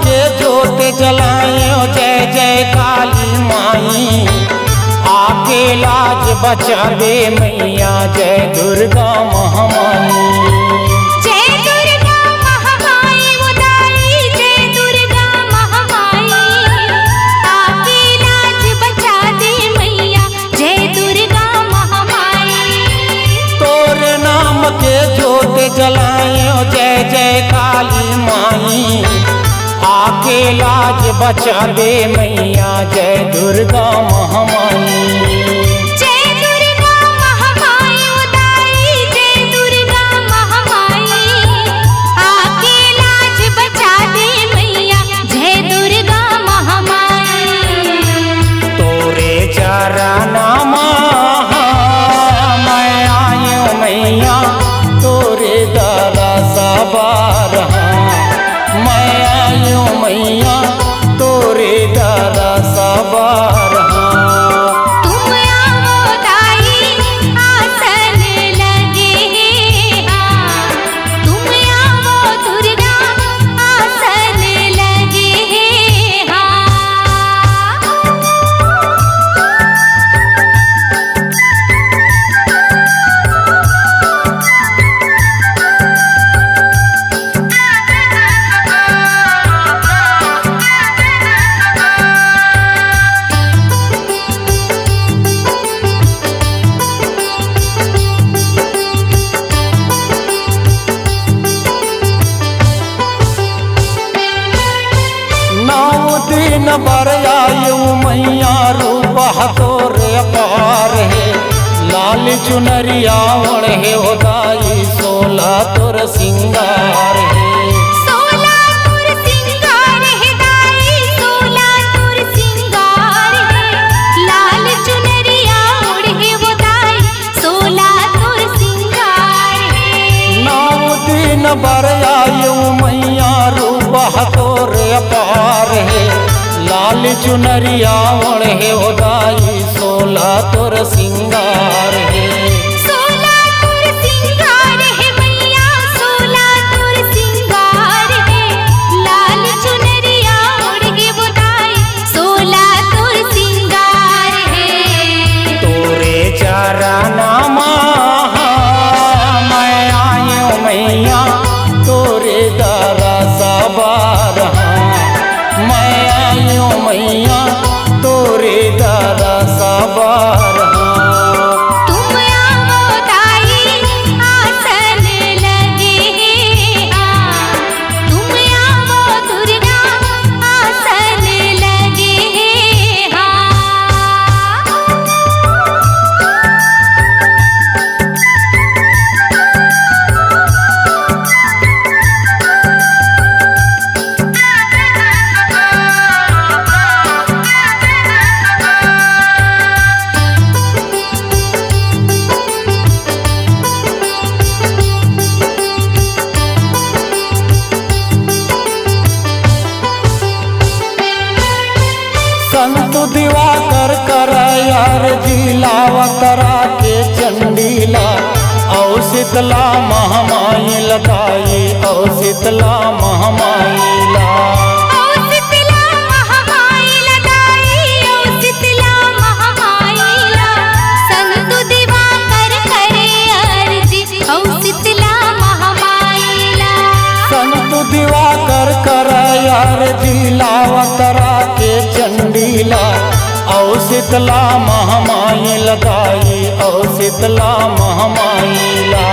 के जोत जलायो जय जय काली माई। आके लाज बचावे मैया जय दुर्गा महामाई। जय दुर्गा महामाई उदाई जय दुर्गा महामाई। आके लाज बचा दे मैया जय दुर्गा महामाई। तोरे नाम के जोत जलायो जय जय काली माई। आके लाज बचा दे मैया जय दुर्गा महामाई। जय दुर्गा महामाई उदाई जय दुर्गा महामाई। आके लाज बचा दे मैया जय दुर्गा महामाई। तोरे चरनमा मैं आयो मैया तोरे दरसा बारहा। मैं आयो मैया तोरे दरसा बारहा। तुम आओ दाई आसन लगे हाँ। तुम आओ दुर्गा आसन लगे हाँ। नौ दिन बर आयु मैया रूप तोरे पार है। लाल चुनरिया ओढ़े उदाई सोला तोर सिंगार है। सोला तुर सिंगार है दाई सोला तुर सिंगार है। लाल चुनरिया ओढ़े वो दाई सोला तुर सिंगार है। नौ दिन बर आयु मैया रूप तोरे पार है। लाल चुनरिया ओढ़े उदाई सोला तोर सिंगार है। सोला तुर सिंगार है मैया सोला तुर सिंगार है। लाल चुनरिया ओढ़े वो दाई सोला तुर सिंगार है। तोरे चरनमा मैं आयो मैया तोरे दरसा बारहा। मैं आयो मैया तोरे दरसा बारहा। तुम आओ दाई आसन लगे हाँ। तुम आओ दुर्गा आसन लगे हाँ। संत दिवाकर कर यार जिलावतरा के चंडीला। औ शीतला महामाई लगाई औ शीतला महामाई ला। ओ शीतला महामाई लगाई ओ शीतला महामाई ला। संत दिवाकर करे अर्जी ओ शीतला महामाई ला। संत दिवाकर कर यार जिलावतरा के चंडीला। औ शीतला महामाई लगाई औ शीतला महामाई ला।